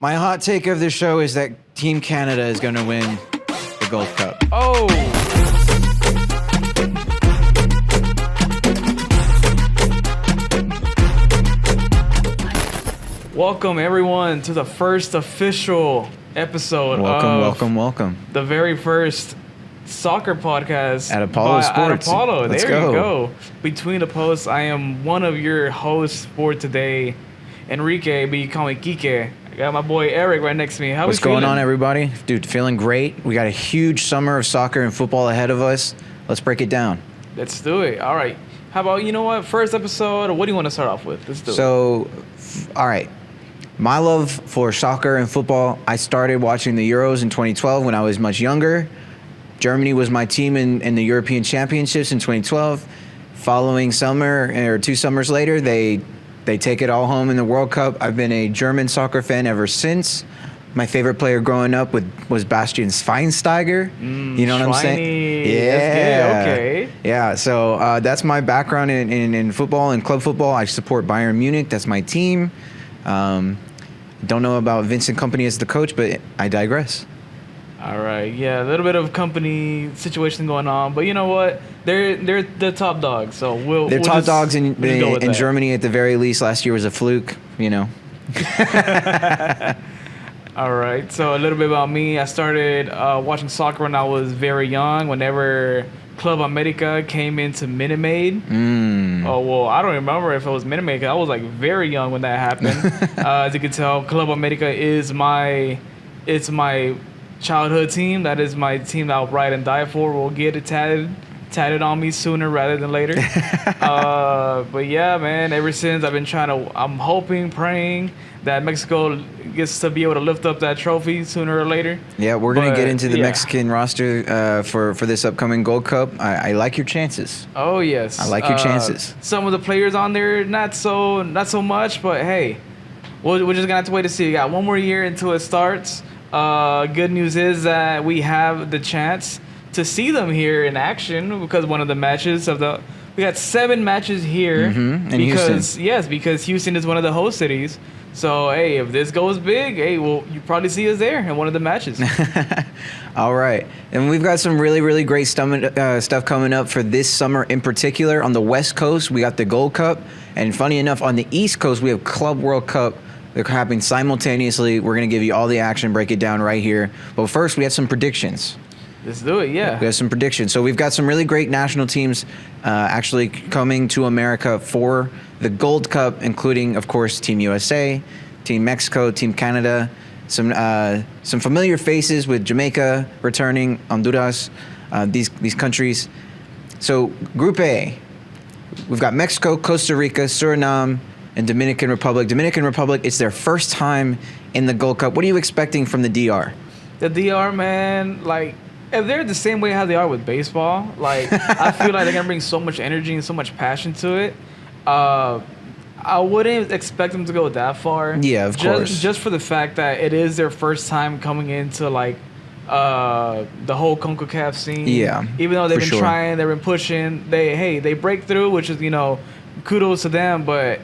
My hot take of the show is that Team Canada is going to win the Gold Cup. Oh. Welcome, everyone, to the first official episode Welcome. the very first soccer podcast At Apollo Sports. At Apollo. Let's there you go. go. Between the posts, I am one of your hosts for today, Enrique, but you call me Kike. I got my boy Eric right next to me. How What's we feeling? going on, everybody? Dude, feeling great. We got a huge summer of soccer and football ahead of us. Let's break it down. Let's do it. All right. How about, you know what? First episode, what do you want to start off with? Let's do it. All right. My love for soccer and football, I started watching the Euros in 2012 when I was much younger. Germany was my team in the European Championships in 2012. Following summer, or 2 summers later, they take it all home in the World Cup. I've been a German soccer fan ever since. My favorite player growing up was Bastian Schweinsteiger. You know what I'm saying? Schweiny. Yeah. Okay. Yeah, so that's my background in football and club football. I support Bayern Munich. That's my team. Don't know about Vincent Kompany as the coach, but I digress. All right. Yeah, a little bit of company situation going on, but you know what? They're the top dogs, so They're top dogs we'll just go with in that. Germany at the very least. Last year was a fluke, you know. All right. So a little bit about me. I started watching soccer when I was very young. Whenever Club America came into Minute Maid. Oh, well, I don't remember if it was Minute Maid. I was like very young when that happened. As you can tell, Club America is my childhood team. That is my team that I'll ride and die for. We'll get it tatted on me sooner rather than later. But yeah, man, ever since I'm hoping, praying that Mexico gets to be able to lift up that trophy sooner or later. Yeah, we're going to get into the yeah. Mexican roster for this upcoming Gold Cup. I like your chances. Oh yes, I like your chances. Some of the players on there, not so much, but hey, we're just gonna have to wait to see. We got one more year until it starts. Good news is that we have the chance to see them here in action because one of the matches we got 7 matches here in because Houston. because Houston is one of the host cities. So hey, if this goes big, hey, well, you probably see us there in one of the matches. All right. And we've got some really, really great stuff coming up for this summer in particular. On the West Coast, we got the Gold Cup. And funny enough, on the East Coast, we have Club World Cup. They're happening simultaneously. We're going to give you all the action, break it down right here. But first, we have some predictions. Let's do it, yeah. We have some predictions. So we've got some really great national teams actually coming to America for the Gold Cup, including, of course, Team USA, Team Mexico, Team Canada, some familiar faces with Jamaica returning, Honduras, these countries. So Group A, we've got Mexico, Costa Rica, Suriname, and Dominican Republic. Dominican Republic, it's their first time in the Gold Cup. What are you expecting from the DR? The DR, man, like, if they're the same way how they are with baseball, like, I feel like they're going to bring so much energy and so much passion to it. I wouldn't expect them to go that far. Yeah, of course. Just for the fact that it is their first time coming into, like, the whole CONCACAF scene. Yeah, even though they've for been sure. trying, they've been pushing. They break through, which is, kudos to them, but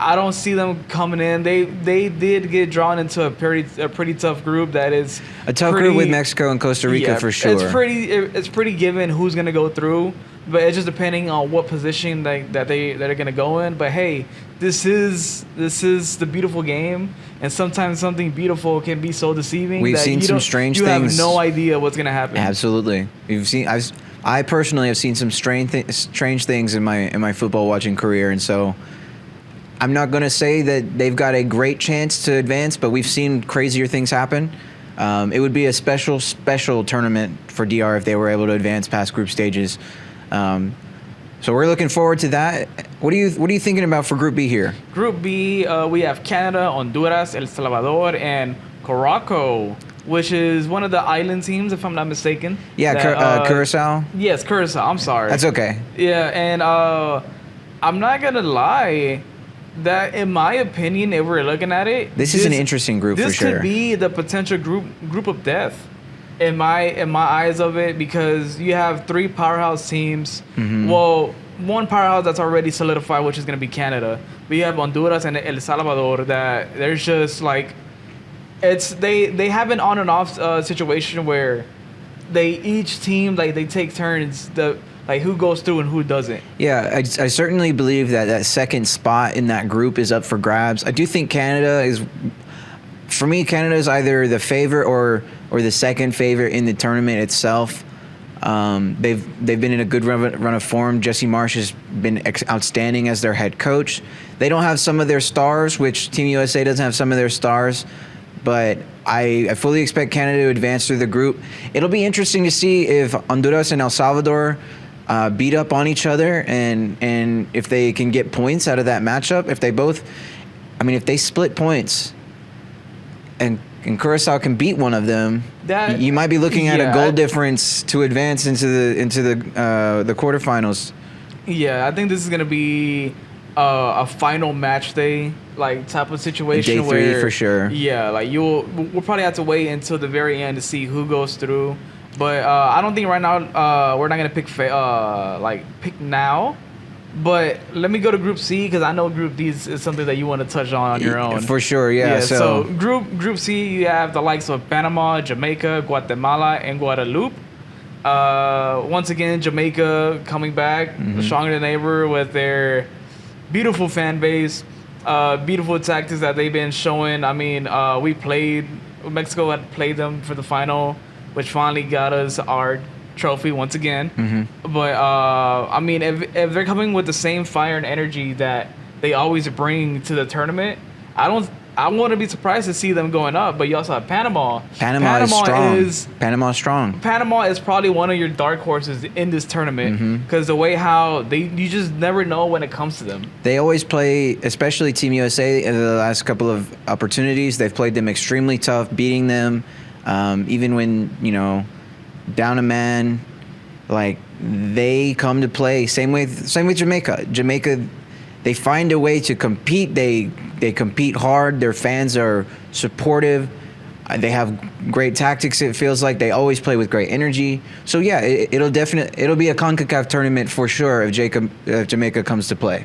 I don't see them coming in. They did get drawn into a pretty tough group. That is A tough group with Mexico and Costa Rica for sure. It's pretty given who's gonna go through, but it's just depending on what position that they're gonna go in. But hey, this is the beautiful game, and sometimes something beautiful can be so deceiving. We've that seen some strange things. You have no idea what's gonna happen. Absolutely. I personally have seen some strange things in my football watching career, and so I'm not going to say that they've got a great chance to advance, but we've seen crazier things happen. It would be a special tournament for DR if they were able to advance past group stages. So we're looking forward to that. What are you thinking about for Group B here? Group B, we have Canada, Honduras, El Salvador, and Curacao, which is one of the island teams, if I'm not mistaken. Yeah, Curacao. Yes, Curacao. I'm sorry. That's okay. Yeah, and I'm not gonna lie. That, in my opinion, if we're looking at it, This is an interesting group for sure. This could be the potential group of death, in my eyes of it, because you have 3 powerhouse teams. Mm-hmm. Well, one powerhouse that's already solidified, which is going to be Canada. But you have Honduras and El Salvador that there's just like It's they have an on and off situation where each team like they take turns like who goes through and who doesn't. Yeah, I certainly believe that second spot in that group is up for grabs. I do think Canada is, for me, Canada is either the favorite or the second favorite in the tournament itself. They've been in a good run of form. Jesse Marsh has been outstanding as their head coach. They don't have some of their stars, which Team USA doesn't have some of their stars, but I fully expect Canada to advance through the group. It'll be interesting to see if Honduras and El Salvador beat up on each other and if they can get points out of that matchup. If they split points and Curacao can beat one of them, you might be looking at a goal difference to advance into the quarterfinals. Yeah, I think this is gonna be a final match day like type of situation. Day 3 for sure. Yeah, like we'll probably have to wait until the very end to see who goes through. But I don't think right now we're not gonna pick now. But let me go to Group C because I know Group D is something that you want to touch on your own. For sure, yeah. So Group C, you have the likes of Panama, Jamaica, Guatemala, and Guadeloupe. Once again, Jamaica coming back stronger than ever with their beautiful fan base, beautiful tactics that they've been showing. I mean, Mexico had played them for the final, which finally got us our trophy once again. But I mean, if they're coming with the same fire and energy that they always bring to the tournament, I wouldn't be surprised to see them going up. But you also have Panama. Panama is strong. Panama is strong. Panama is probably one of your dark horses in this tournament because the way how you just never know when it comes to them. They always play, especially Team USA in the last couple of opportunities. They've played them extremely tough, beating them, even when down a man, like they come to play. Same with Jamaica. Jamaica, they find a way to compete. They compete hard. Their fans are supportive. They have great tactics. It feels like they always play with great energy. So yeah, it'll be a CONCACAF tournament for sure if Jamaica comes to play.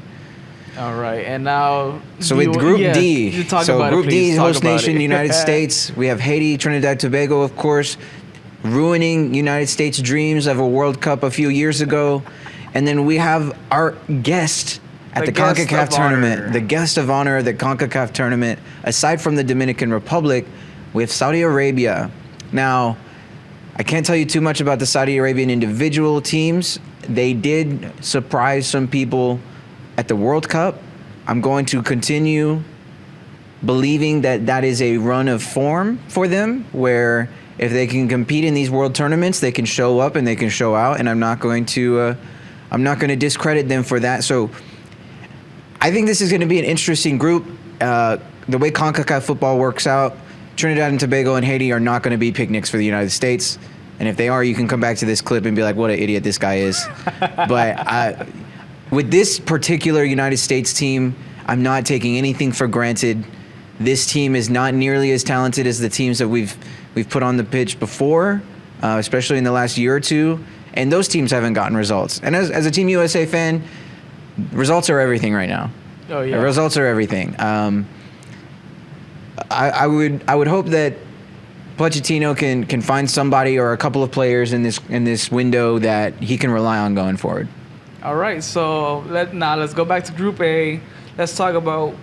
All right, and now with Group D. Group D, host nation, United States. We have Haiti, Trinidad, Tobago, of course, ruining United States' dreams of a World Cup a few years ago. And then we have our guest at the CONCACAF tournament, the guest of honor at the CONCACAF tournament, aside from the Dominican Republic, we have Saudi Arabia. Now, I can't tell you too much about the Saudi Arabian individual teams. They did surprise some people at the World Cup. I'm going to continue believing that is a run of form for them, where if they can compete in these world tournaments, they can show up and they can show out, and I'm not going to discredit them for that. So I think this is going to be an interesting group. The way CONCACAF football works out, Trinidad and Tobago and Haiti are not going to be picnics for the United States. And if they are, you can come back to this clip and be like, what an idiot this guy is. But with this particular United States team, I'm not taking anything for granted. This team is not nearly as talented as the teams that we've put on the pitch before, especially in the last year or two. And those teams haven't gotten results. And as a Team USA fan, results are everything right now. Oh yeah. Results are everything. I would hope that Pochettino can find somebody or a couple of players in this window that he can rely on going forward. All right, so let's go back to Group A. Let's talk about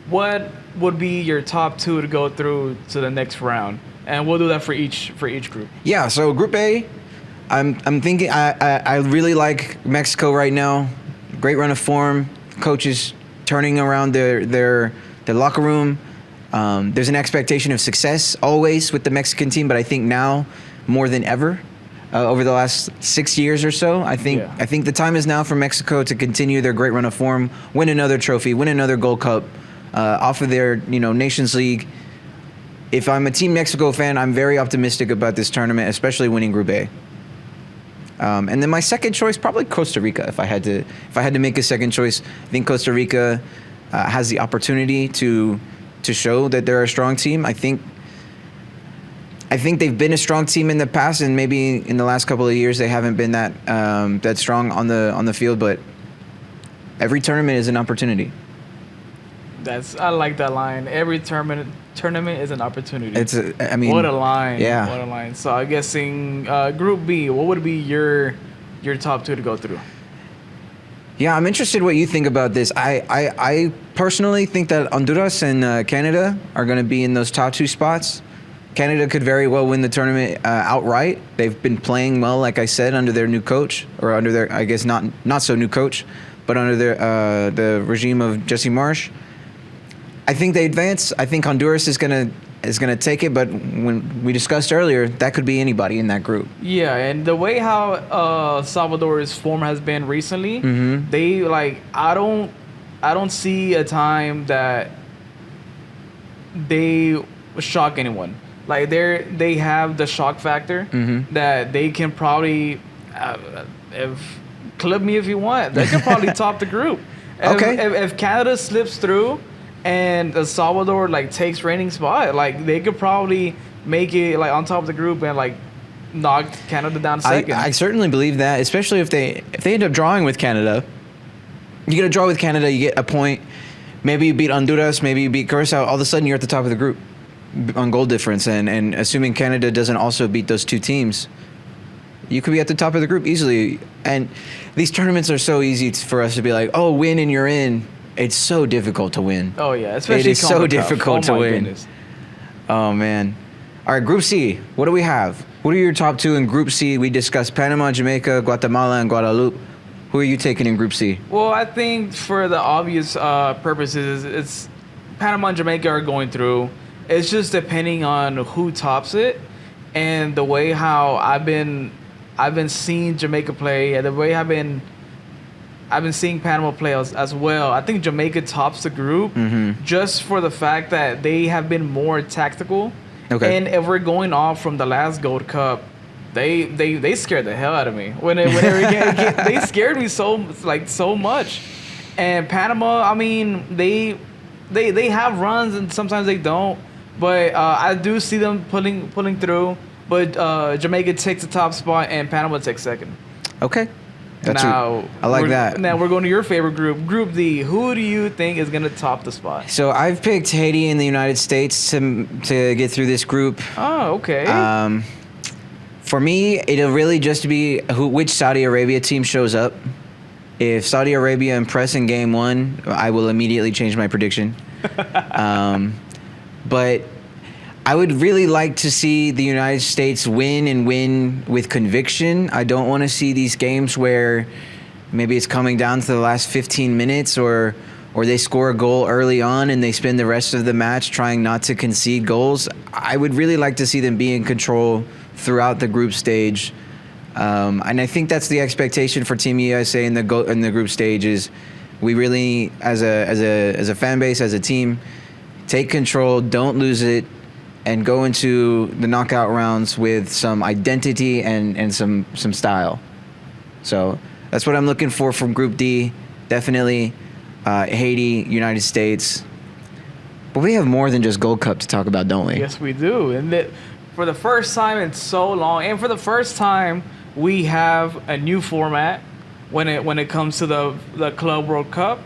what would be your top two to go through to the next round, and we'll do that for each group. Yeah. So Group A, I'm thinking I really like Mexico right now. Great run of form. Coaches turning around their locker room. There's an expectation of success always with the Mexican team, but I think now more than ever, over the last 6 years or so, I think the time is now for Mexico to continue their great run of form, win another trophy, win another Gold Cup, off of their Nations League. If I'm a Team Mexico fan, I'm very optimistic about this tournament, especially winning Group A. And then my second choice, probably Costa Rica. If I had to make a second choice, I think Costa Rica has the opportunity to show that they're a strong team. I think they've been a strong team in the past, and maybe in the last couple of years they haven't been that strong on the field. But every tournament is an opportunity. I like that line. Every tournament tournament is an opportunity. I mean, What a line. Yeah. What a line. So I'm guessing Group B, what would be your top two to go through? Yeah, I'm interested what you think about this. I personally think that Honduras and Canada are going to be in those top two spots. Canada could very well win the tournament outright. They've been playing well, like I said, under their new coach, or under their, I guess, not so new coach, but under their the regime of Jesse Marsh. I think they advance. I think Honduras is gonna take it, but when we discussed earlier, that could be anybody in that group. Yeah, and the way how Salvador's form has been recently, Mm-hmm. they I don't see a time that they shock anyone. Like they have the shock factor Mm-hmm. that they can probably if clip me if you want, they can probably top the group. Okay. If Canada slips through and El Salvador takes reigning spot, they could probably make it on top of the group and knock Canada down second. I certainly believe that, especially if they end up drawing with Canada. You get a draw with Canada, you get a point. Maybe you beat Honduras, maybe you beat Curacao. All of a sudden, you're at the top of the group on goal difference. And assuming Canada doesn't also beat those two teams, you could be at the top of the group easily. And these tournaments are so easy for us to be like, oh, win and you're in. It's so difficult to win. Oh yeah, especially it is so CONCACAF. difficult to my win. goodness. Oh man! All right, Group C. What do we have? What are your top two in Group C? We discussed Panama, Jamaica, Guatemala, and Guadeloupe. Who are you taking in Group C? Well, I think for the obvious purposes, it's Panama and Jamaica are going through. It's just depending on who tops it, and the way how I've been seeing Jamaica play, and the way I've been seeing Panama play as well. I think Jamaica tops the group just for the fact that they have been more tactical. Okay. And if we're going off from the last Gold Cup, they scared the hell out of me. They scared me so much. And Panama, I mean, they have runs and sometimes they don't. But I do see them pulling through. But Jamaica takes the top spot and Panama takes second. Okay. I like that. Now we're going to your favorite group, Group D. Who do you think is going to top the spot? So I've picked Haiti and the United States to get through this group. Oh, okay. For me, it'll really just be which Saudi Arabia team shows up. If Saudi Arabia impress in game one, I will immediately change my prediction. But I would really like to see the United States win and win with conviction. I don't want to see these games where maybe it's coming down to the last 15 minutes or they score a goal early on and they spend the rest of the match trying not to concede goals. I would really like to see them be in control throughout the group stage. And I think that's the expectation for Team USA in the group stage is we really, as a fan base, as a team, take control, don't lose it, and go into the knockout rounds with some identity and some style. So that's what I'm looking for from Group D. Definitely Haiti, United States. But we have more than just Gold Cup to talk about, don't we? Yes, we do. And for the first time in so long, and for the first time, we have a new format when it comes to the Club World Cup.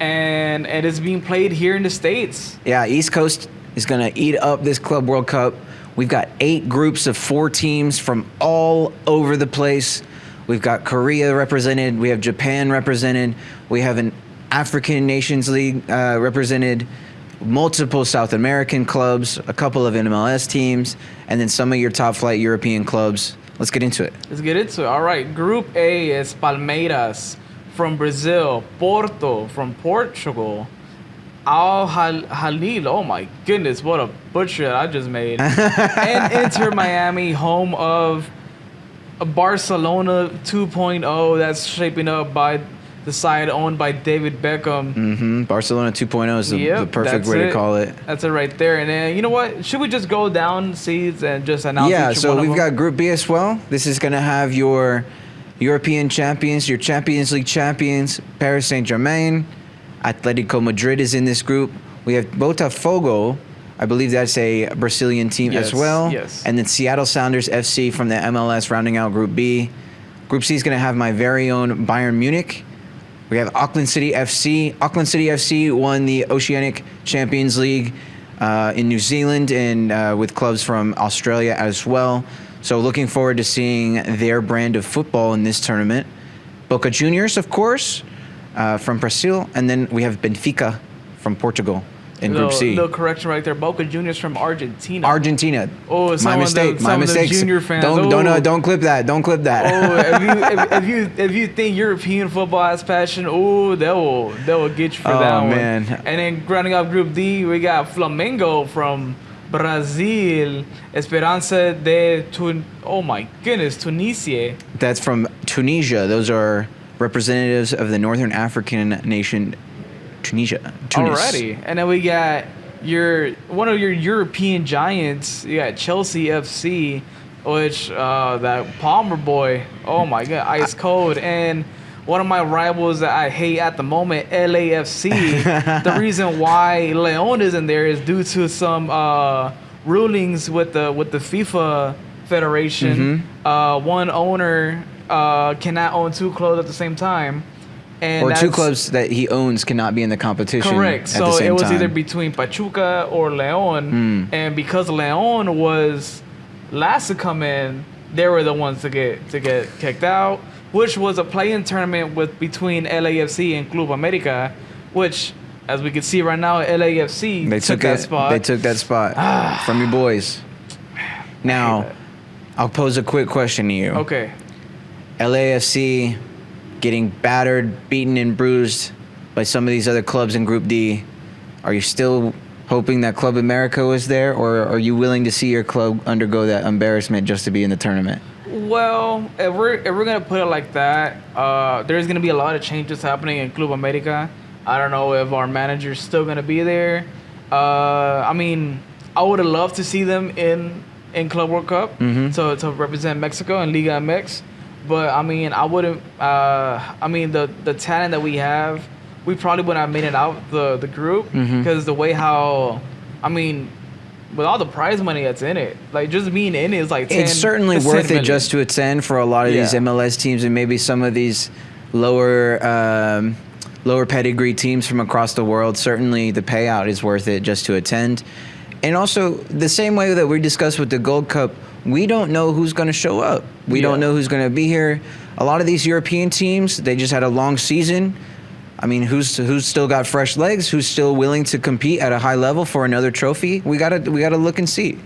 And it's being played here in the States. Yeah, East Coast is going to eat up this Club World Cup. We've got 8 groups of 4 teams from all over the place. We've got Korea represented. We have Japan represented. We have an African Nations League represented, multiple South American clubs, a couple of MLS teams, and then some of your top flight European clubs. Let's get into it. Let's get into it. All right. Group A is Palmeiras from Brazil, Porto from Portugal, Al Halil, oh my goodness, what a butcher I just made. And Inter Miami, home of Barcelona 2.0, that's shaping up by the side owned by David Beckham. Barcelona 2.0 is the perfect way to call it. That's it right there. And then, you know what? Should we just go down seeds and just announce Yeah, each so one of we've them? got Group B as well. This is going to have your European champions, your Champions League champions, Paris Saint-Germain. Atletico Madrid is in this group. We have Botafogo. I believe that's a Brazilian team as well. Yes. And then Seattle Sounders FC from the MLS rounding out Group B. Group C is going to have my very own Bayern Munich. We have Auckland City FC. Auckland City FC won the Oceanic Champions League in New Zealand and with clubs from Australia as well. So looking forward to seeing their brand of football in this tournament. Boca Juniors, of course, from Brazil, and then we have Benfica from Portugal in Group C. Little correction right there. Boca Juniors from Argentina. Argentina. Oh, my mistake. My mistake. Junior fans. Don't clip that. Don't clip that. Oh, if you think European football has passion, they will get you for that one. Man. And then rounding off Group D, we got Flamengo from Brazil, Esperança de Tunisia. That's from Tunisia. Those are representatives of the Northern African nation Tunis. Alrighty. And then we got one of your European giants. You got Chelsea FC, which that Palmer boy, oh my god, ice cold. And one of my rivals that I hate at the moment, LAFC. The reason why Leon isn't there is due to some rulings with the FIFA Federation. One owner cannot own two clubs at the same time. Or two clubs that he owns cannot be in the competition. Correct. At So the same it was time. either between Pachuca or Leon, and because Leon was last to come in, they were the ones to get kicked out, which was a play-in tournament between LAFC and Club America, which, as we can see right now, LAFC took that spot. They took that spot from your boys. Now, I'll pose a quick question to you. Okay. LAFC getting battered, beaten, and bruised by some of these other clubs in Group D. Are you still hoping that Club America was there, or are you willing to see your club undergo that embarrassment just to be in the tournament? Well, if we're gonna put it like that, there's gonna be a lot of changes happening in Club America. I don't know if our manager's still gonna be there. I mean, I would have loved to see them in Club World Cup to represent Mexico and Liga MX. But I mean, I wouldn't. I mean, the talent that we have, we probably wouldn't have made it out the group because the way how, I mean, with all the prize money that's in it, like just being in it is like 10, it's certainly worth it just to attend for a lot of these MLS teams and maybe some of these lower pedigree teams from across the world. Certainly, the payout is worth it just to attend. And also, the same way that we discussed with the Gold Cup, we don't know who's going to show up. We don't know who's going to be here. A lot of these European teams, they just had a long season. I mean, who's still got fresh legs? Who's still willing to compete at a high level for another trophy? We gotta look and see.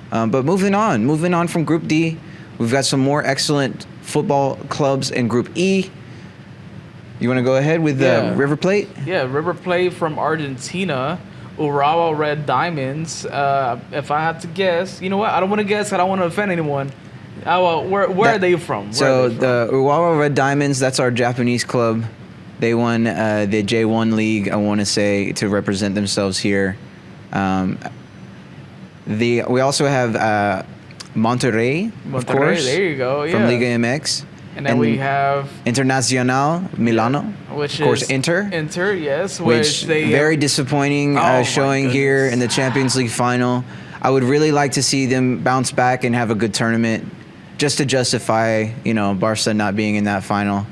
But moving on from Group D, we've got some more excellent football clubs in Group E. You want to go ahead with River Plate? Yeah, River Plate from Argentina. Urawa Red Diamonds. If I had to guess, you know what? I don't want to guess. I don't want to offend anyone. Where are they from? The Urawa Red Diamonds, that's our Japanese club. They won the J1 League, I want to say, to represent themselves here. We also have Monterrey, of course. There you go. Yeah. From Liga MX. And then we have Internacional Milano, which of course, is Inter. Inter, yes. Which they very disappointing showing here in the Champions League final. I would really like to see them bounce back and have a good tournament, just to justify, Barca not being in that final.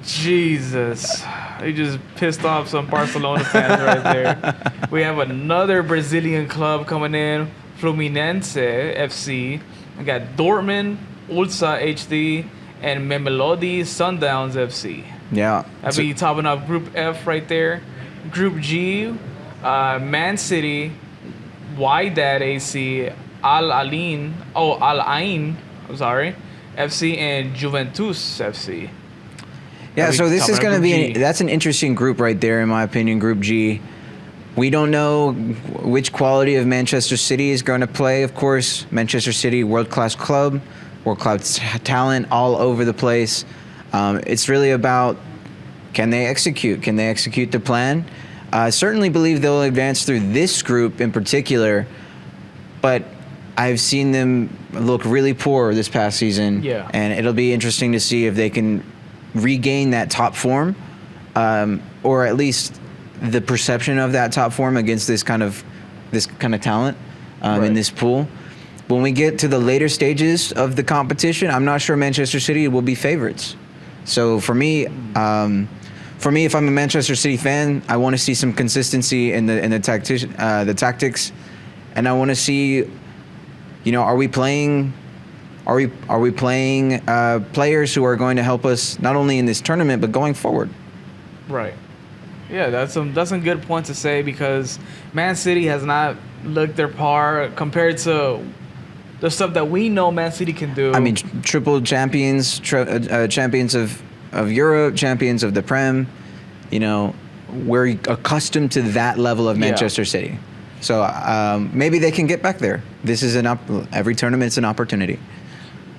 Jesus. They just pissed off some Barcelona fans right there. We have another Brazilian club coming in, Fluminense FC. We got Dortmund, Ulsa HD, and Mamelodi Sundowns FC. Yeah. I'll be topping off Group F right there. Group G, Man City, Wydad AC, Al Ain, FC, and Juventus FC. Yeah, so this is going to be that's an interesting group right there, in my opinion, Group G. We don't know which quality of Manchester City is going to play. Of course, Manchester City, world-class club, world-class talent all over the place. It's really about, can they execute? Can they execute the plan? I certainly believe they'll advance through this group in particular, but I've seen them look really poor this past season. Yeah. And it'll be interesting to see if they can regain that top form, or at least the perception of that top form against this kind of talent in this pool. When we get to the later stages of the competition, I'm not sure Manchester City will be favorites. So for me, for me, if I'm a Manchester City fan, I want to see some consistency in the tactics, and I want to see, are we playing players who are going to help us not only in this tournament but going forward. Right. Yeah, that's some good points to say, because Man City has not looked their par compared to the stuff that we know Man City can do. I mean, triple champions, champions of Europe, champions of the Prem. We're accustomed to that level of Manchester City. So maybe they can get back there. This is every tournament's an opportunity.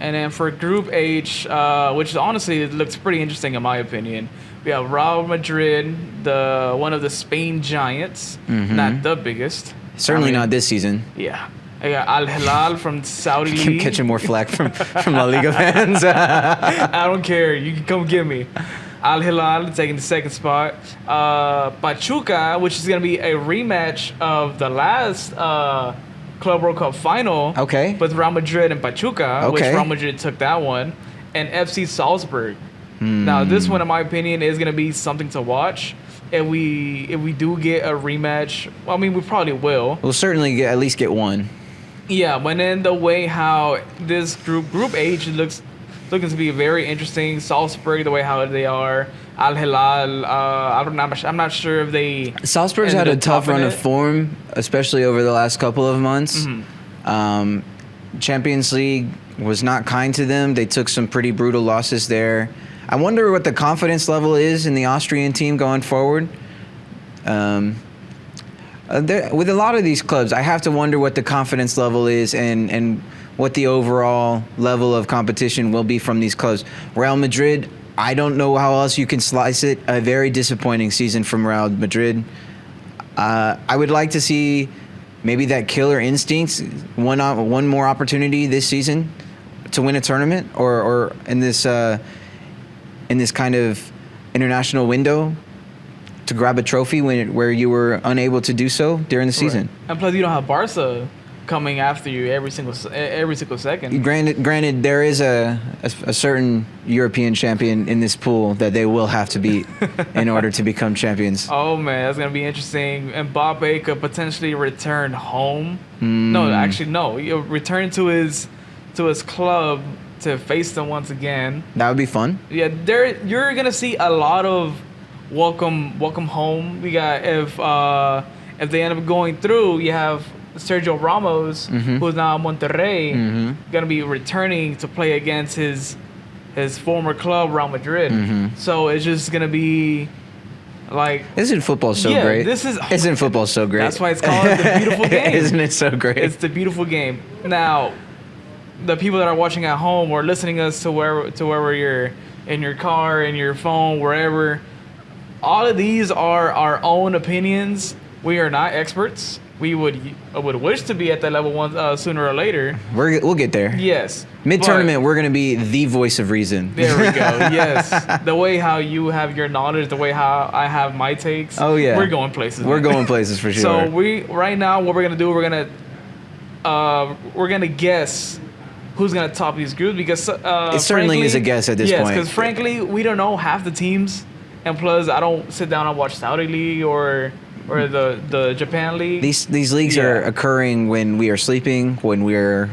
And then for Group H, which honestly it looks pretty interesting in my opinion, we have Real Madrid, one of the Spain giants, not the biggest. Certainly not this season. Yeah. I got Al Hilal from Saudi League. Catching more flack from La Liga fans. I don't care. You can come get me. Al Hilal taking the second spot. Pachuca, which is going to be a rematch of the last Club World Cup final. Okay. With Real Madrid and Pachuca, which Real Madrid took that one. And FC Salzburg. Now, this one, in my opinion, is going to be something to watch. If we do get a rematch, well, I mean, we probably will. We'll certainly at least get one. Yeah, but then the way how this Group H looking to be very interesting. Salzburg, the way how they are. Al Hilal, I'm not sure if they. Salzburg's had a tough run of form, especially over the last couple of months. Champions League was not kind to them. They took some pretty brutal losses there. I wonder what the confidence level is in the Austrian team going forward. With a lot of these clubs, I have to wonder what the confidence level is and what the overall level of competition will be from these clubs. Real Madrid, I don't know how else you can slice it. A very disappointing season from Real Madrid. I would like to see maybe that killer instinct, one more opportunity this season to win a tournament or in this kind of international window to grab a trophy where you were unable to do so during the season. Right. And plus, you don't have Barca coming after you every single second. Granted, there is a certain European champion in this pool that they will have to beat in order to become champions. Oh man, that's gonna be interesting. Mbappe could potentially return home. No, actually, no. He'll return to his club to face them once again. That would be fun. Yeah, you're gonna see a lot of welcome home. We got if they end up going through, you have Sergio Ramos, who's now in Monterrey, gonna be returning to play against his former club, Real Madrid. So it's just gonna be like. Isn't football so great? Isn't football so great? That's why it's called the beautiful game. Isn't it so great? It's the beautiful game. Now, the people that are watching at home or listening us to wherever you're in your car, in your phone, wherever. All of these are our own opinions. We are not experts. We would wish to be at that level one sooner or later. We'll get there. Yes. Mid-tournament, we're going to be the voice of reason. There we go. Yes. The way how you have your knowledge, the way how I have my takes. Oh yeah. We're going places. We're going places for sure. So right now what we're gonna do, we're gonna guess who's gonna top these groups because it certainly is a guess at this point. Yes, because frankly we don't know half the teams. And plus, I don't sit down and watch Saudi League or the Japan League. These leagues are occurring when we are sleeping, when we're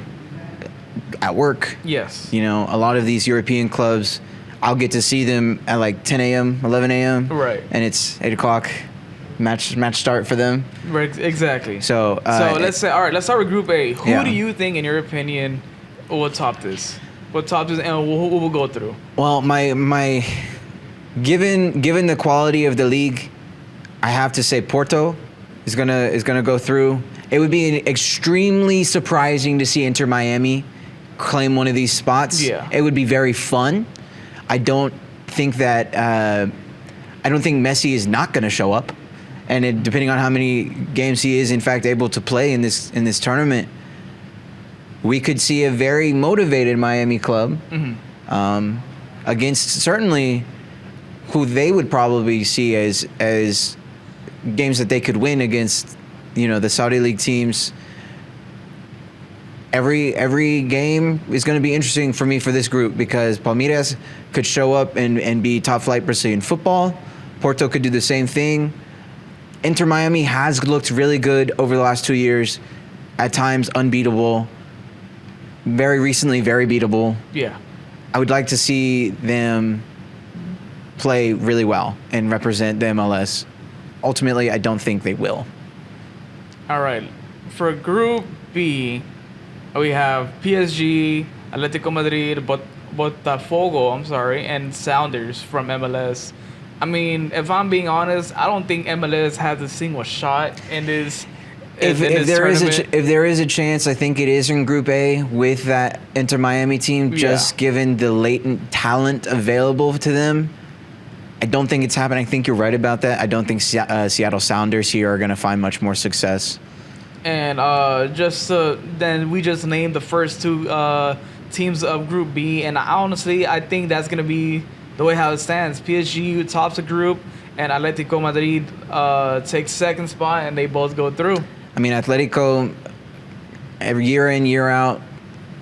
at work. Yes. A lot of these European clubs, I'll get to see them at like 10 a.m., 11 a.m. Right. And it's 8 o'clock, match start for them. Right, exactly. So let's start with Group A. Who do you think, in your opinion, will top this? And who will go through? Well, my given the quality of the league, I have to say Porto is gonna go through. It would be extremely surprising to see Inter Miami claim one of these spots. Yeah. It would be very fun. I don't think Messi is not going to show up, and depending on how many games he is in fact able to play in this tournament, we could see a very motivated Miami club against certainly who they would probably see as games that they could win against, the Saudi League teams. Every game is going to be interesting for me for this group because Palmeiras could show up and be top flight Brazilian football. Porto could do the same thing. Inter Miami has looked really good over the last 2 years. At times, unbeatable. Very recently, very beatable. Yeah. I would like to see them play really well and represent the MLS. Ultimately, I don't think they will. All right. For Group B, we have PSG, Atletico Madrid, Botafogo, and Sounders from MLS. I mean, if I'm being honest, I don't think MLS has a single shot in this. If there is a chance, I think it is in Group A with that Inter Miami team, just given the latent talent available to them. I don't think it's happening. I think you're right about that. I don't think Seattle Sounders here are going to find much more success. And then we just named the first two teams of Group B, and honestly, I think that's going to be the way how it stands. PSG tops the group, and Atletico Madrid takes second spot, and they both go through. I mean, Atletico, every year in, year out,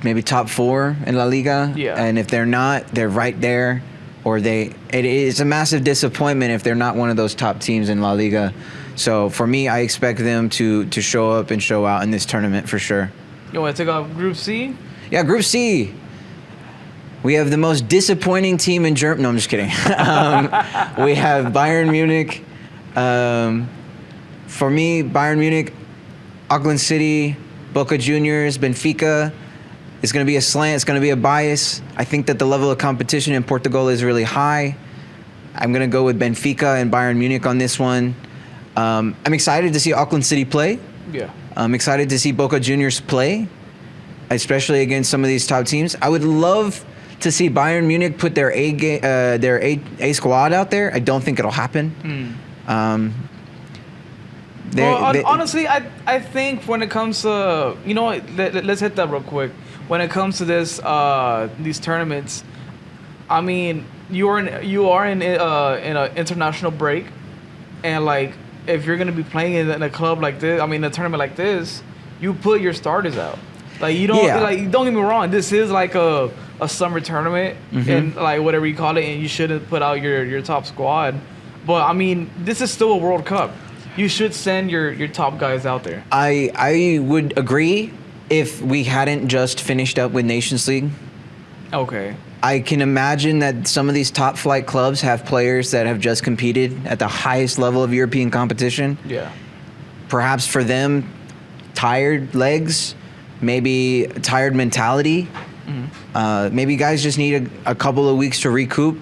maybe top 4 in La Liga. Yeah. And if they're not, they're right there. It is a massive disappointment if they're not one of those top teams in La Liga. So for me, I expect them to show up and show out in this tournament for sure. You want to take off Group C? Yeah, Group C. We have the most disappointing team in Germany. No, I'm just kidding. We have Bayern Munich. For me, Bayern Munich, Auckland City, Boca Juniors, Benfica. It's going to be a slant. It's going to be a bias. I think that the level of competition in Portugal is really high. I'm going to go with Benfica and Bayern Munich on this one. I'm excited to see Auckland City play. Yeah. I'm excited to see Boca Juniors play, especially against some of these top teams. I would love to see Bayern Munich put their A squad out there. I don't think it'll happen. Honestly, I think when it comes to let's hit that real quick. When it comes to these tournaments, I mean you are in an international break, and like if you're gonna be playing in a club like this, I mean a tournament like this, you put your starters out. Like you don't don't get me wrong. This is like a summer tournament and like whatever you call it, and you shouldn't put out your top squad. But I mean, this is still a World Cup. You should send your top guys out there. I would agree if we hadn't just finished up with Nations League. Okay. I can imagine that some of these top flight clubs have players that have just competed at the highest level of European competition. Yeah. Perhaps for them, tired legs, maybe tired mentality. Maybe guys just need a couple of weeks to recoup.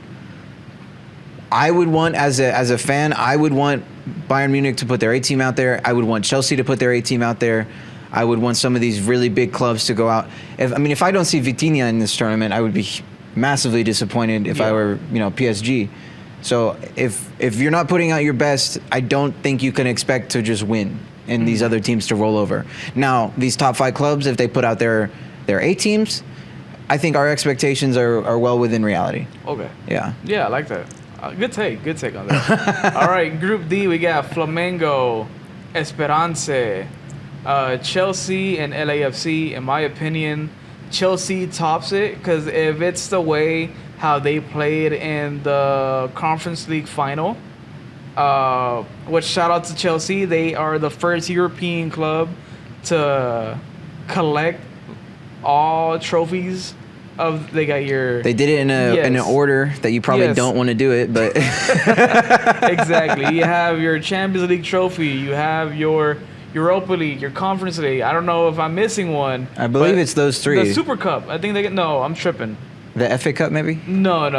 I would want, as a fan, I would want Bayern Munich to put their A team out there. I would want Chelsea to put their A team out there. I would want some of these really big clubs to go out. If I don't see Vitinha in this tournament, I would be massively disappointed if I were, PSG. So if you're not putting out your best, I don't think you can expect to just win and these other teams to roll over. Now, these top 5 clubs, if they put out their A teams, I think our expectations are well within reality. Okay. Yeah. Yeah, I like that. Good take on that. All right, Group D, we got Flamengo, Esperance, Chelsea, and LAFC. In my opinion, Chelsea tops it because if it's the way how they played in the Conference League final, which shout out to Chelsea, they are the first European club to collect all trophies. They did it in an order that you probably don't want to do it, but exactly. You have your Champions League trophy, you have your Europa League, your Conference League. I don't know if I'm missing one. I believe it's those 3. The Super Cup. I think I'm tripping. The FA Cup, maybe? No.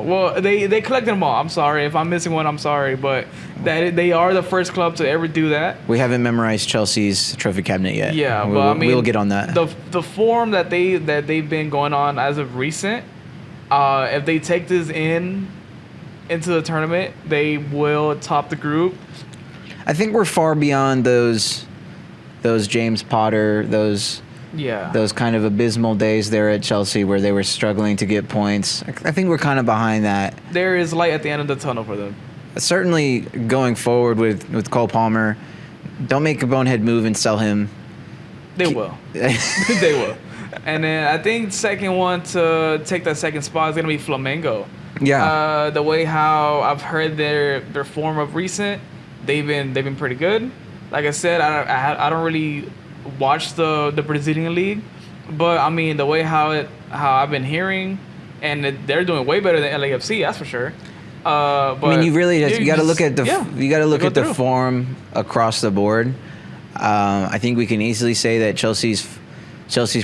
Well, they collected them all. I'm sorry if I'm missing one. I'm sorry, but they are the first club to ever do that. We haven't memorized Chelsea's trophy cabinet yet. Yeah, we'll get on that. The form that they've been going on as of recent, if they take this into the tournament, they will top the group. I think we're far beyond those James Potter, those kind of abysmal days there at Chelsea where they were struggling to get points. I think we're kind of behind that. There is light at the end of the tunnel for them. Certainly going forward with Cole Palmer, don't make a bonehead move and sell him. They will. They will. And then I think second one to take that second spot is going to be Flamengo. Yeah. The way how I've heard their form of recent, they've been pretty good. Like I said, I don't really watch the Brazilian league, but I mean the way how I've been hearing, and they're doing way better than LAFC, that's for sure. But I mean, you got to look at the through. form across the board. I think we can easily say that Chelsea's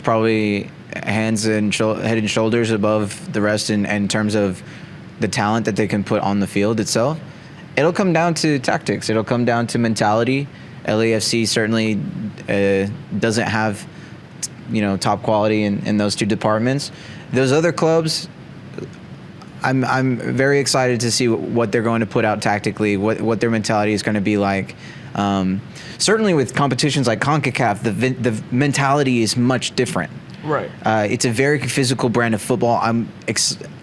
probably head and shoulders above the rest in terms of the talent that they can put on the field itself. It'll come down to tactics. It'll come down to mentality. LAFC certainly doesn't have, top quality in those two departments. Those other clubs, I'm very excited to see what they're going to put out tactically, what their mentality is going to be like. Certainly with competitions like CONCACAF, the mentality is much different. Right. It's a very physical brand of football. I'm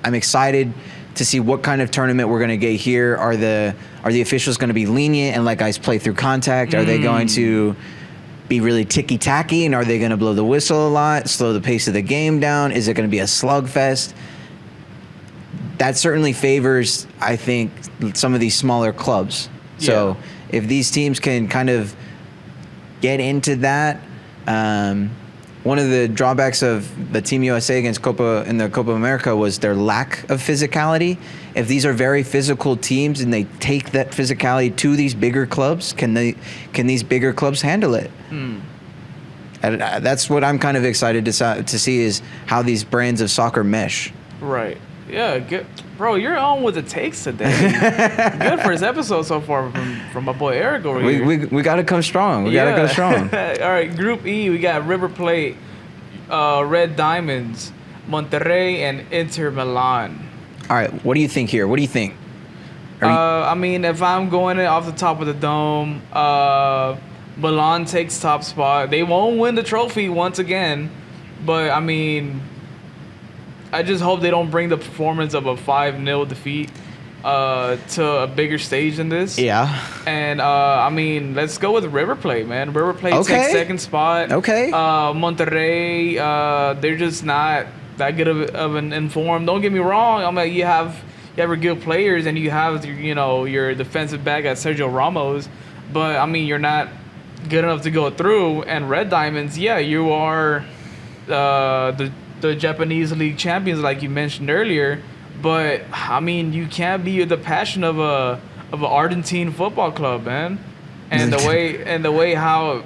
excited to see what kind of tournament we're going to get here. Are the officials going to be lenient and let guys play through contact? Are they going to be really ticky-tacky, and are they going to blow the whistle a lot, slow the pace of the game down? Is it going to be a slugfest? That certainly favors, I think, some of these smaller clubs. Yeah. So if these teams can kind of get into that, one of the drawbacks of the Team USA against in the Copa America was their lack of physicality. If these are very physical teams and they take that physicality to these bigger clubs, can these bigger clubs handle it? That's what I'm kind of excited to see, is how these brands of soccer mesh. Right. Yeah, good. Bro, you're on with the takes today. Good first episode so far from my boy Eric over here. We got to come strong. We got to go strong. All right, Group E, we got River Plate, Red Diamonds, Monterrey, and Inter Milan. All right, what do you think here? What do you think? I mean, if I'm going off the top of the dome, Milan takes top spot. They won't win the trophy once again, but I mean, I just hope they don't bring the performance of a 5-0 defeat to a bigger stage than this. Yeah. And I mean, let's go with River Plate, man. River Plate takes second spot. Okay. Monterrey, they're just not that good of an informed. Don't get me wrong. I mean, you have your good players, and you have your defensive back at Sergio Ramos, but I mean, you're not good enough to go through. And Red Diamonds, yeah, you are the Japanese league champions, like you mentioned earlier, but I mean, you can't be the passion of an Argentine football club, man. And the way how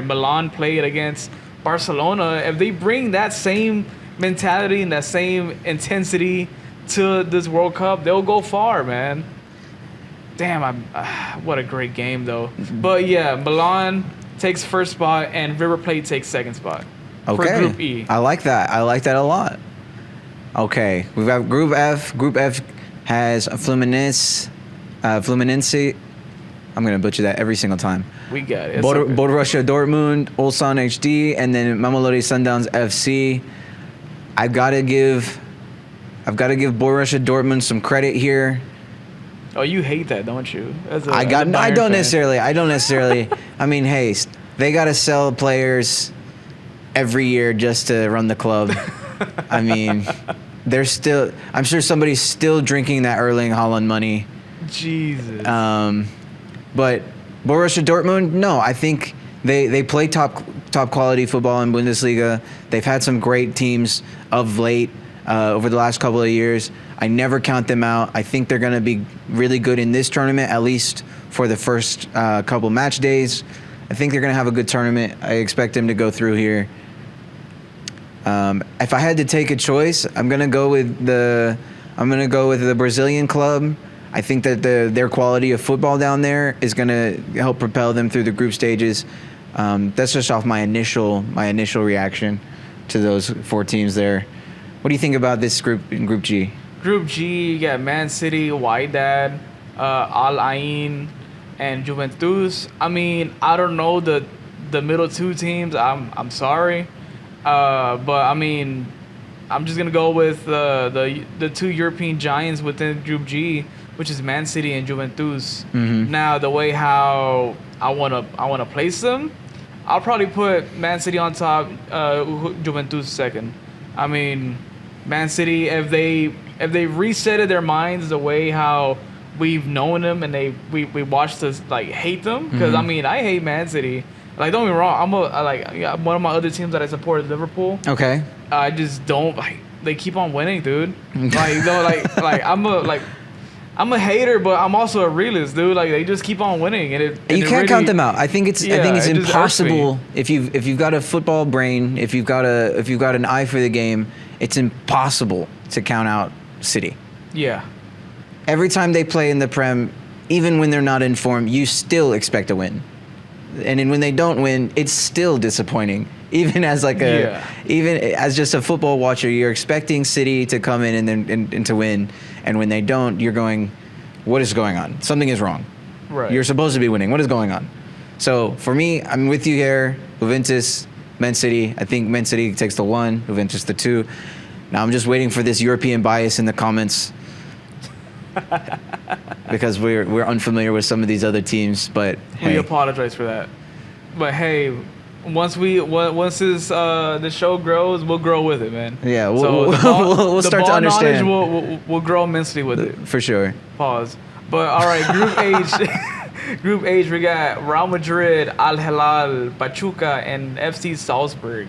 Milan played against Barcelona, if they bring that same mentality and that same intensity to this World Cup, they'll go far, man. Damn, what a great game though. But yeah, Milan takes first spot and River Plate takes second spot. Okay. For Group E. I like that. I like that a lot. Okay. We've got Group F. Group F has Fluminense. I'm going to butcher that every single time. We got it. Borussia Dortmund, Ulsan HD, and then Mamelodi Sundowns FC. I've got to give Borussia Dortmund some credit here. Oh, you hate that, don't you? I don't necessarily. I mean, hey, they got to sell players every year just to run the club. I mean, I'm sure somebody's still drinking that Erling Haaland money. Jesus. But Borussia Dortmund, no, I think they play top quality football in Bundesliga. They've had some great teams of late over the last couple of years. I never count them out. I think they're going to be really good in this tournament, at least for the first couple match days. I think they're going to have a good tournament. I expect them to go through here. If I had to take a choice, I'm going to go with the Brazilian club. I think that their quality of football down there is going to help propel them through the group stages. That's just off my initial reaction to those four teams there. What do you think about this group in Group G? Group G, you got Man City, Wydad, Al Ain, and Juventus. I mean, I don't know the middle two teams. I'm sorry, but I mean, I'm just gonna go with the two European giants within Group G, which is Man City and Juventus. Mm-hmm. Now, the way how I wanna place them, I'll probably put Man City on top, Juventus second. I mean, Man City, if they resetted their minds the way how we've known them and we watched us like hate them, because I mean I hate Man City. Like, don't get me wrong, one of my other teams that I support is Liverpool. Okay. I just don't like. They keep on winning, dude. Like, no, like I'm a hater, but I'm also a realist, dude. Like, they just keep on winning, and you can't really, count them out. I think it's it just irks impossible me. if you've got a football brain, if you've got an eye for the game, it's impossible to count out City. Yeah. Every time they play in the Prem, even when they're not in form, you still expect a win. And then when they don't win, it's still disappointing. Even as even as just a football watcher, you're expecting City to come in and to win, and when they don't, you're going, "What is going on? Something is wrong. Right. You're supposed to be winning. What is going on?" So for me, I'm with you here. Juventus, Man City. I think Man City takes the 1, Juventus the 2. Now I'm just waiting for this European bias in the comments because we're unfamiliar with some of these other teams. But We hey, apologize for that. But hey, once the show grows, we'll grow with it, man. yeah, So we'll the start to ball understand knowledge we'll grow immensely with it. for sure. Pause. But all right, Group H. Group H, we got Real Madrid, Al Hilal, Pachuca, and FC Salzburg.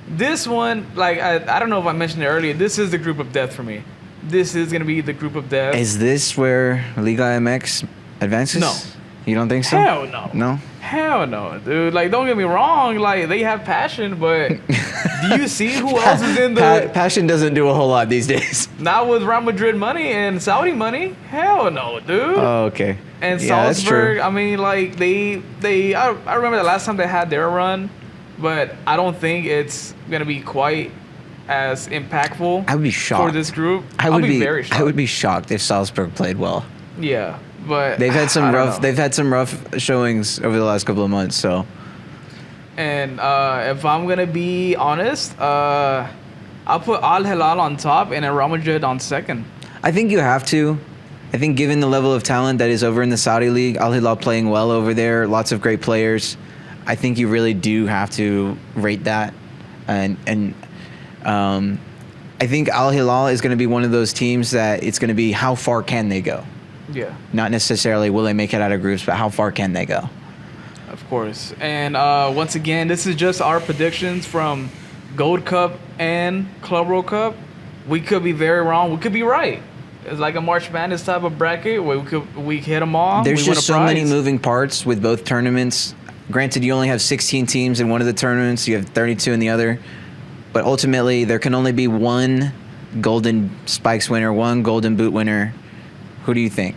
This one, like I don't know if I mentioned it earlier. This is the group of death for me. This is gonna be the group of death. Is this where Liga MX advances? No. You don't think so? Hell no. No? Hell no, dude. Like, don't get me wrong. Like, they have passion, but do you see who else is in the? Passion doesn't do a whole lot these days. Not with Real Madrid money and Saudi money. Hell no, dude. Oh, okay. And Yeah, that's Salzburg, true. I mean, like I remember the last time they had their run, but I don't think it's gonna be quite as impactful. I would be shocked for this group. I'll be very shocked. I would be shocked if Salzburg played well. Yeah, but They've had I some don't rough. know. They've had some rough showings over the last couple of months. So And if I'm gonna be honest, I'll put Al Hilal on top and then Real Madrid on second. I think you have to. I think given the level of talent that is over in the Saudi League, Al Hilal playing well over there, lots of great players. I think you really do have to rate that, and I think Al Hilal is going to be one of those teams that it's going to be how far can they go, Yeah, not necessarily will they make it out of groups, but how far can they go. of course. And once again, this is just our predictions from Gold Cup and Club World Cup. We could be very wrong. We could be right. It's like a March Madness type of bracket where we hit them all. There's we win just a so many prize. moving parts with both tournaments. Granted, you only have 16 teams in one of the tournaments. You have 32 in the other. But ultimately, there can only be one Golden Spikes winner, one Golden Boot winner. Who do you think?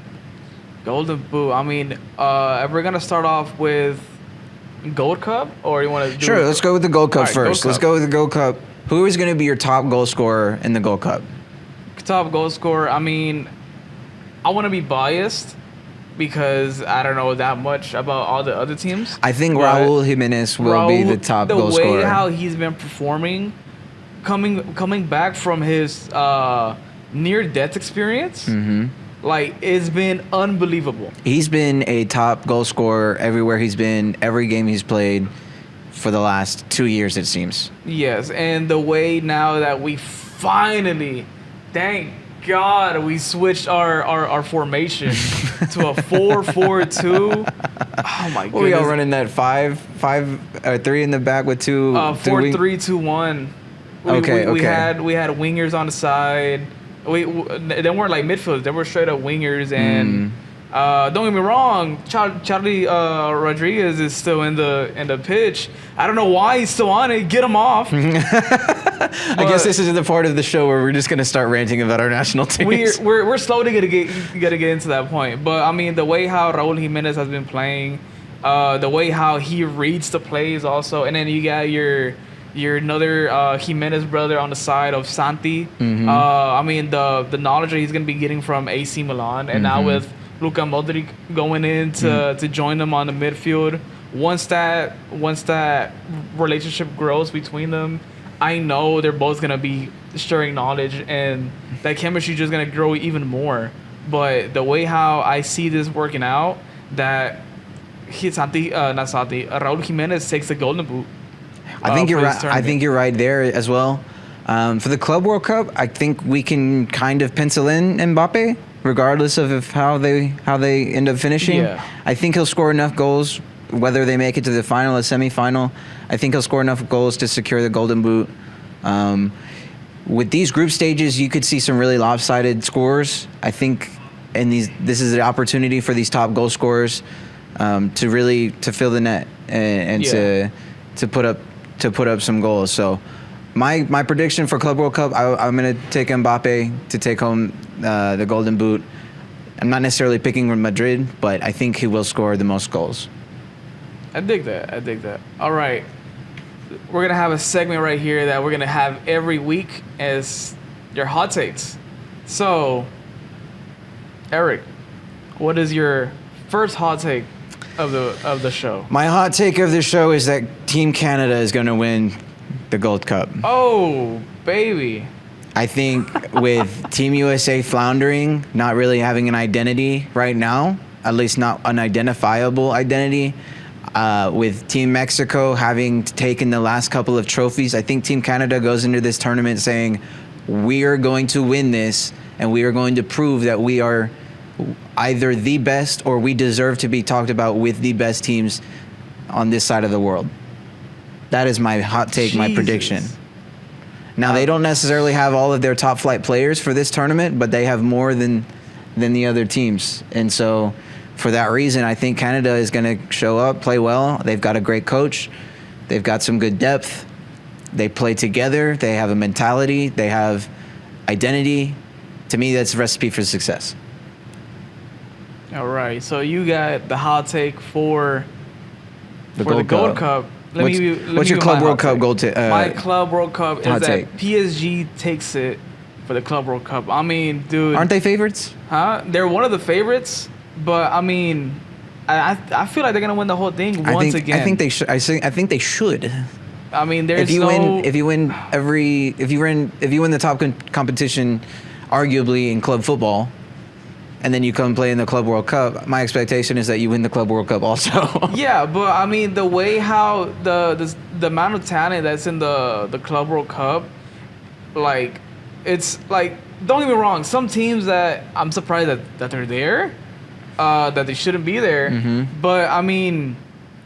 Golden Boot. I mean, if we're gonna start off with Gold Cup, or you want to do? Sure, let's go with the Gold Cup All right, first. Gold Let's Cup. go with the Gold Cup. Who is going to be your top goal scorer in the Gold Cup? Top goal scorer. I mean, I want to be biased because I don't know that much about all the other teams. I think But Raul Jimenez will be the top goal The scorer. way how he's been performing, coming back from his near-death experience, like it's been unbelievable. He's been a top goal scorer everywhere he's been, every game he's played for the last 2 years, it seems. Yes, and the way now that we finally, thank God, we switched our formation to a 4-4-2. Oh my What are we all goodness. running that 5-3 in the back with two? 4-3-2-1. Okay, we okay. had wingers on the side. They weren't like midfielders. They were straight up wingers. And don't get me wrong, Charlie Rodriguez is still in the pitch. I don't know why he's still on it. Get him off. I guess this is the part of the show where we're just going to start ranting about our national teams. We're slowly gonna get into that point. But I mean, the way how Raul Jimenez has been playing, the way how he reads the plays also, and then you got your another Jimenez brother on the side of Santi. I mean, the knowledge that he's gonna be getting from AC Milan, and now with Luka Modric going in to join them on the midfield. Once that relationship grows between them, I know they're both gonna be sharing knowledge, and that chemistry is just gonna grow even more. But the way how I see this working out, that Raul Jimenez takes the Golden Boot. I think you're for right. this I tournament. think you're right there as well. For the Club World Cup, I think we can kind of pencil in Mbappe, regardless of how they end up finishing. Yeah. I think he'll score enough goals, whether they make it to the final or semifinal. I think he'll score enough goals to secure the Golden Boot. With these group stages, you could see some really lopsided scores. I think, this is an opportunity for these top goal scorers to really fill the net and to put up some goals. So. My prediction for Club World Cup, I'm going to take Mbappe to take home the Golden Boot. I'm not necessarily picking Madrid, but I think he will score the most goals. I dig that. All right. We're going to have a segment right here that we're going to have every week as your hot takes. So, Eric, what is your first hot take of the show? My hot take of the show is that Team Canada is going to win the Gold Cup. Oh, baby. I think with Team USA floundering, not really having an identity right now, at least not an identifiable identity, with Team Mexico having taken the last couple of trophies, I think Team Canada goes into this tournament saying, we are going to win this, and we are going to prove that we are either the best or we deserve to be talked about with the best teams on this side of the world. That is my hot take, my prediction. Now, they don't necessarily have all of their top flight players for this tournament, but they have more than the other teams. And so for that reason, I think Canada is going to show up, play well. They've got a great coach. They've got some good depth. They play together. They have a mentality. They have identity. To me, that's a recipe for success. All right. So you got the hot take for The Gold Cup. What's your Club World Cup goal? My Club World Cup is hot that take. PSG takes it for the Club World Cup. I mean, dude. Aren't they favorites? Huh? They're one of the favorites, but I mean, I feel like they're gonna win the whole thing once again. I think they should. I think they should. I mean, there's if you win the top competition, arguably in club football, and then you come play in the Club World Cup, my expectation is that you win the Club World Cup also. Yeah, but I mean, the way how the amount of talent that's in the Club World Cup, like, it's like, don't get me wrong, some teams that I'm surprised that they're there, that they shouldn't be there. Mm-hmm. But I mean,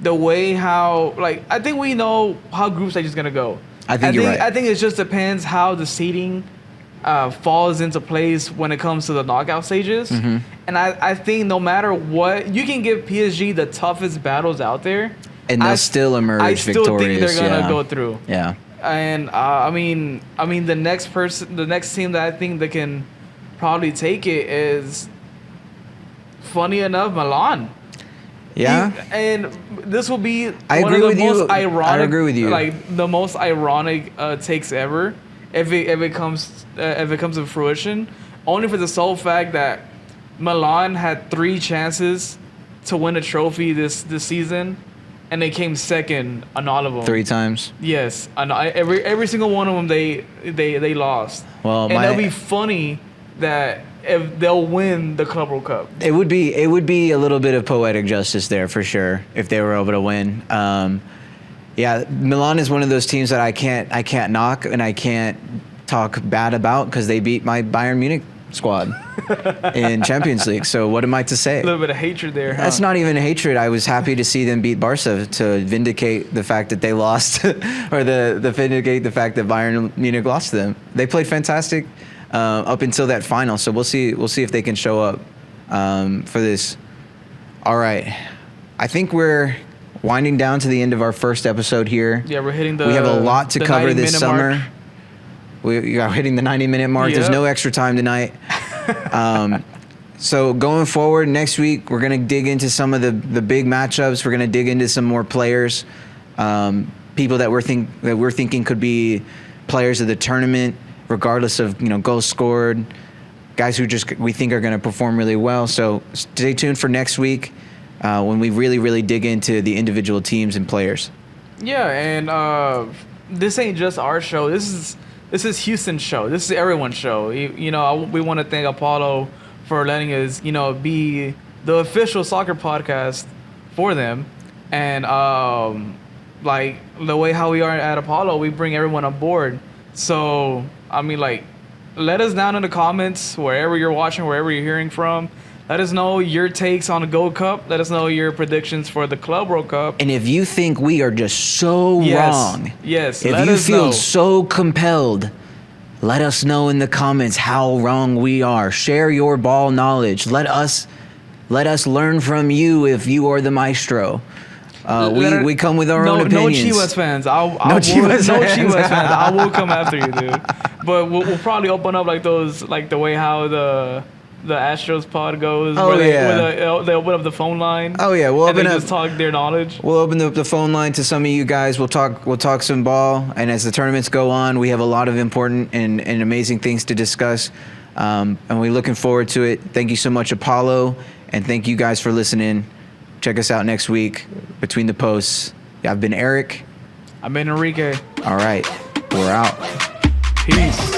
the way how, like, I think we know how group stage is gonna go. I think you're right. I think it just depends how the seeding falls into place when it comes to the knockout stages. Mm-hmm. And I think no matter what, you can give PSG the toughest battles out there, and they'll still emerge victorious. I still victorious. think they're gonna go through. Yeah. And I mean, the next team that I think that can probably take it is, funny enough, Milan. Yeah. And this will be one I agree of the with most you. ironic. I agree with you. Like the most ironic takes ever, if it comes to fruition, only for the sole fact that Milan had 3 chances to win a trophy this season, and they came second on all of them. 3 times. Yes, on every single one of them they lost. Well, and it'll be funny that if they'll win the Club World Cup. It would be a little bit of poetic justice there for sure if they were able to win. Yeah, Milan is one of those teams that I can't knock and I can't talk bad about because they beat my Bayern Munich squad in Champions League. So what am I to say? A little bit of hatred there. That's not even hatred. I was happy to see them beat Barca to vindicate the fact that they lost, or the vindicate the fact that Bayern Munich lost to them. They played fantastic up until that final. So we'll see if they can show up for this. All right, I think we're winding down to the end of our first episode here. Yeah, we're hitting we have a lot to cover this summer. Mark. We are hitting the 90-minute mark. Yep. There's no extra time tonight. So going forward, next week, we're going to dig into some of the big matchups. We're going to dig into some more players, people that we're thinking could be players of the tournament, regardless of goals scored, guys who we think are going to perform really well. So stay tuned for next week when we really, really dig into the individual teams and players. Yeah, and this ain't just our show. This is Houston's show. This is everyone's show. We want to thank Apollo for letting us, be the official soccer podcast for them. And like the way how we are at Apollo, we bring everyone on board. So, I mean, like, let us down in the comments, wherever you're watching, wherever you're hearing from. Let us know your takes on the Gold Cup. Let us know your predictions for the Club World Cup. And if you think we are just so wrong, Yes, if let you us feel know. so compelled, let us know in the comments how wrong we are. Share your ball knowledge. Let us learn from you if you are the maestro. We come with our own opinions. No Chivas fans. No Chivas fans. Chivas fans. I will come after you, dude. But we'll probably open up like those, like the way how the Astros pod goes. Oh, where they, yeah. where they open up the phone line. Oh yeah, we'll and open they up. just talk their knowledge. We'll open up the phone line to some of you guys. We'll talk some ball, and as the tournaments go on, we have a lot of important and amazing things to discuss, and we're looking forward to it. Thank you so much, Apollo, and thank you guys for listening. Check us out next week between the posts. I've been Eric. I've been Enrique. All right, we're out. Peace.